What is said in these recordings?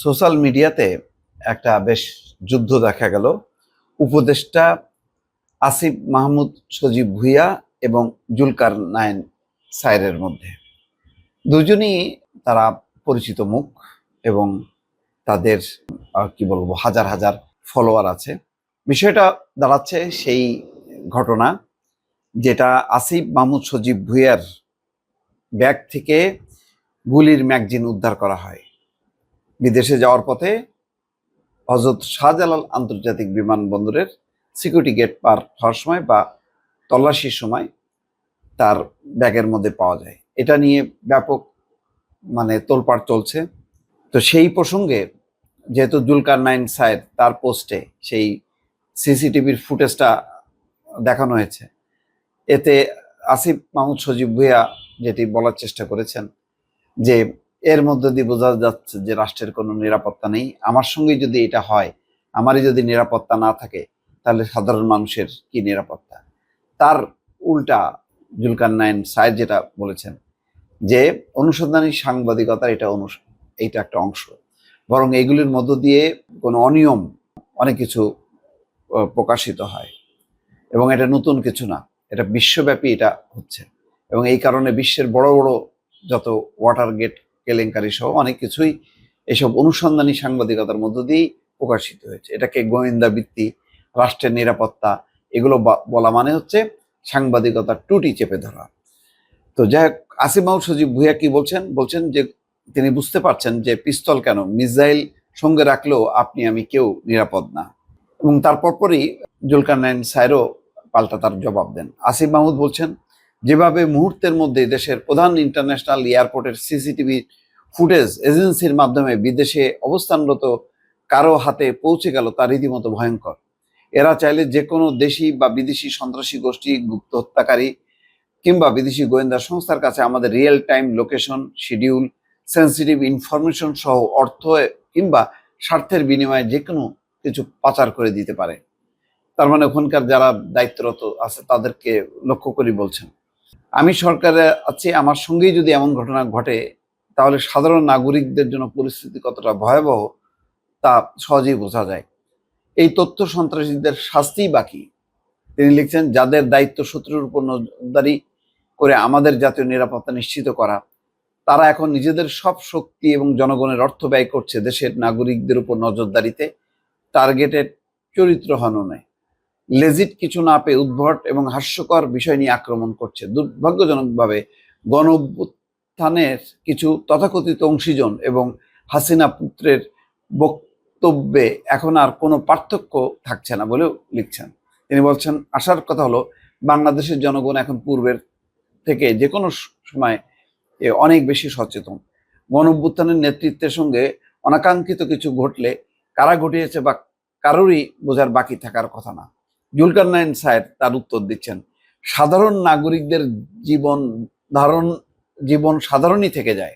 Social মিডিয়াতে একটা বেশ যুদ্ধ দেখা গেল উপদেষ্টা আসিফ মাহমুদ সজীব ভুঁইয়া এবং জুলকার নাইন সায়েরের মধ্যে। দুজনই তারা পরিচিত মুখ এবং তাদের কি বলবো হাজার হাজার ফলোয়ার আছে। বিষয়টা দাঁড়াচ্ছে সেই ঘটনা যেটা আসিফ মাহমুদ সজীব ভুঁইয়ার ব্যাগ থেকে গুলির ম্যাগজিন উদ্ধার করা হয়। বিদেশে যাওয়ার পথে হজরত শাহজালাল আন্তর্জাতিক বিমানবন্দরের সিকিউরিটি গেট পার হওয়ার সময় বা তল্লাশির সময় তার ব্যাগের মধ্যে পাওয়া যায়। এটা নিয়ে ব্যাপক তোলপাড় চলছে। তো সেই প্রসঙ্গে যেহেতু জুলকার নাইন সায়ের তার পোস্টে সেই সিসিটিভির ফুটেজটা দেখানো হয়েছে, এতে আসিফ মাহমুদ সজীব ভুঁইয়া যেটি বলার চেষ্টা করেছেন যে এর মধ্যে দিয়ে বোঝা যাচ্ছে যে রাষ্ট্রের কোনো নিরাপত্তা নেই। আমার সঙ্গে যদি এটা হয়, আমারই যদি নিরাপত্তা না থাকে, তাহলে সাধারণ মানুষের কি নিরাপত্তা? তার উল্টা জুলকার নাইন সায়ের যেটা বলেছেন যে অনুসন্ধানী সাংবাদিকতার এইটা একটা অংশ, বরং এইগুলির মধ্য দিয়ে কোনো অনিয়ম অনেক কিছু প্রকাশিত হয় এবং এটা নতুন কিছু না, এটা বিশ্বব্যাপী এটা হচ্ছে। এবং এই কারণে বিশ্বের বড় বড় যত ওয়াটার গেট কেলেঙ্কারি সহ অনেক কিছুই এসব অনুসন্ধানী সাংবাদিকতার মধ্য দিয়েই প্রকাশিত হয়েছে। এটাকে গোয়েন্দা বৃত্তি, রাষ্ট্রের নিরাপত্তা, এগুলো বলা মানে হচ্ছে সাংবাদিকতার টুটি চেপে ধরা। তো যাই হোক, আসিফ মাহমুদ সজীব ভুঁইয়া কি বলছেন যে তিনি বুঝতে পারছেন যে পিস্তল কেন, মিসাইল সঙ্গে রাখলেও আপনি আমি কেউ নিরাপদ না। এবং তারপর পরই জুলকার নাইন সায়েরও পাল্টা তার জবাব দেন। আসিফ মাহমুদ বলছেন, যেভাবে মুহূর্তের মধ্যে দেশের প্রধান ইন্টারন্যাশনাল এয়ারপোর্টের সিসিটিভি ফুটেজ এজেন্সির মাধ্যমে বিদেশে অবস্থানরত কারো হাতে পৌঁছে গেল তা রীতিমতো ভয়ঙ্কর। এরা চাইলে যে কোনো দেশি বা বিদেশি সন্ত্রাসী গোষ্ঠী, গুপ্ত হত্যাকারী কিংবা বিদেশি গোয়েন্দা সংস্থার কাছে আমাদের real time location, schedule, sensitive information সহ অর্থ কিংবা স্বার্থের বিনিময়ে যে কোনো কিছু পাচার করে দিতে পারে। তার মানে ওখানকার যারা দায়িত্বরত আছে তাদেরকে লক্ষ্য করে বলছেন, আমি সরকারে আছি, আমার সঙ্গেই যদি এমন ঘটনা ঘটে তাহলে সাধারণ নাগরিকদের জন্য পরিস্থিতি কতটা ভয়াবহ তা সহজেই বোঝা যায়। এই তথ্য সন্ত্রাসীদের শাস্তি বাকি। তিনি লিখছেন, যাদের দায়িত্ব শত্রুর উপর নজরদারি করে আমাদের জাতীয় নিরাপত্তা নিশ্চিত করা, তারা এখন নিজেদের সব শক্তি এবং জনগণের অর্থ ব্যয় করছে দেশের নাগরিকদের উপর নজরদারিতে, টার্গেটেড চরিত্র হননে। লেজিট কিছু না পেয়ে উদ্ভট এবং হাস্যকর বিষয় নিয়ে আক্রমণ করছে। দুর্ভাগ্যজনকভাবে গণ অভ্যুত্থানের কিছু তথাকথিত অংশীজন এবং হাসিনা পুত্রের বক্তব্যে এখন আর কোনো পার্থক্য থাকছে না বলেও লিখছেন। তিনি বলছেন, আশার কথা হলো বাংলাদেশের জনগণ এখন পূর্বের থেকে যে কোনো সময় অনেক বেশি সচেতন। গণ অভ্যুত্থানের নেতৃত্বের সঙ্গে অনাকাঙ্ক্ষিত কিছু ঘটলে কারা ঘটিয়েছে বা কারোরই বোঝার বাকি থাকার কথা না। জুলকার নাইন সায়ের তার উত্তর দিচ্ছেন, সাধারণ নাগরিকদের জীবন সাধারণই থেকে যায়।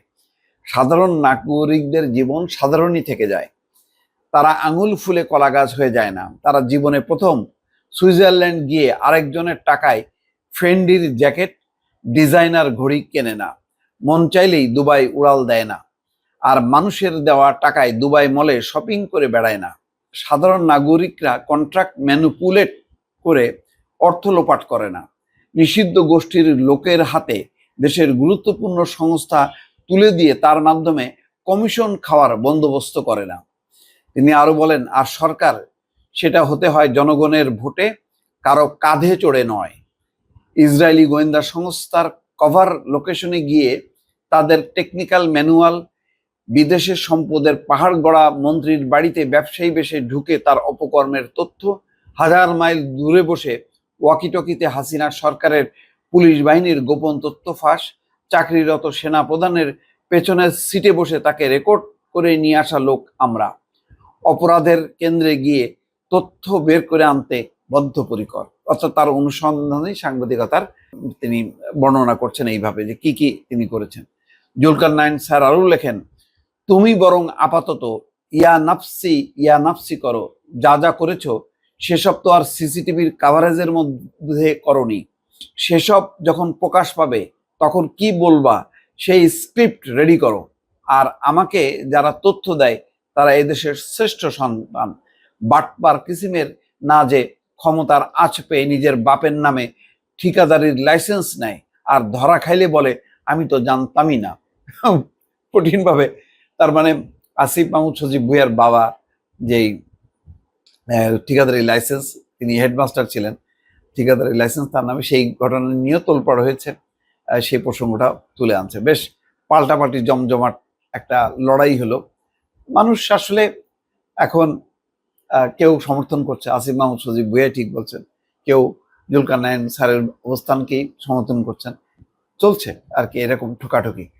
সাধারণ নাগরিকদের জীবন সাধারণই থেকে যায়। তারা আঙুল ফুলে কলা গাছ হয়ে যায় না। তারা জীবনে প্রথম সুইজারল্যান্ড গিয়ে আরেকজনের টাকায় ফেন্ডির জ্যাকেট, ডিজাইনার ঘড়ি কেনে না। মন চাইলেই দুবাই উড়াল দেয় না। আর মানুষের দেওয়া টাকায় দুবাই মলে শপিং করে বেড়ায় না। সাধারণ নাগরিকরা কন্ট্রাক্ট ম্যানিপুলেট করে অর্থ লোপাট করে না। নিষিদ্ধ গোষ্ঠীর লোকের হাতে দেশের গুরুত্বপূর্ণ সংস্থা তুলে দিয়ে তার মাধ্যমে কমিশন খাওয়ার বন্দোবস্ত করে না। তিনি আরো বলেন, আর সরকার সেটা হতে হয় জনগণের ভোটে, কারো কাঁধে চড়ে নয়। ইসরায়েলি গোয়েন্দা সংস্থার কভার লোকেশনে গিয়ে তাদের টেকনিক্যাল ম্যানুয়াল, বিদেশের সম্পদের পাহাড় গড়া মন্ত্রীর বাড়িতে ব্যবসায়ী বেশে ঢুকে তার অপকর্মের তথ্য, হাজার মাইল দূরে বসে ওয়াকিটকিতে হাসিনা সরকারের পুলিশ বাহিনীর গোপন তথ্য ফাঁস, চাকরিরত সেনা প্রধানের পেছনের সিটে বসে তাকে রেকর্ড করে নিয়ে আসা লোক আমরা। অপরাধের কেন্দ্রে গিয়ে তথ্য বের করে আনতে বদ্ধপরিকর। অর্থাৎ তার অনুসন্ধানী সাংবাদিকতার তিনি বর্ণনা করছেন এইভাবে যে কি কি তিনি করেছেন। জুলকার নাইন স্যার আরও লেখেন, তুমি বরং আপাতত ইয়া নাফসি করো। যা যা করেছ সেসব তো আর সিসিটিভির কাভারেজের মধ্যে করনি। সেসব যখন প্রকাশ পাবে তখন কি বলবা সেই স্ক্রিপ্ট রেডি করো। আর আমাকে যারা তথ্য দেয় তারা এই দেশের শ্রেষ্ঠ সন্তান। বাটপার কিসিমের না যে ক্ষমতার আঁচ পেয়ে নিজের বাপের নামে ঠিকাদারির লাইসেন্স নেয় আর ধরা খাইলে বলে আমি তো জানতামই না। কঠিনভাবে তার মানে আসিফ মাহমুদ সজীব ভুঁইয়ার বাবা যেই ঠিকাদারি লাইসেন্স, তিনি হেডমাস্টার ছিলেন, ঠিকাদারি লাইসেন্স তার নামে, সেই ঘটনা নিয়েও তোলপাড় হয়েছে। সেই প্রসঙ্গটা তুলে আনছে। বেশ পাল্টাপাল্টি জমজমাট একটা লড়াই হলো। মানুষ আসলে এখন কেউ সমর্থন করছে আসিফ মাহমুদ সজীব ভুঁইয়া, ঠিক বলছেন, কেউ জুলকারনাইন স্যারের অবস্থানকেই সমর্থন করছেন। চলছে আর কি এরকম ঠোকাঠুকি।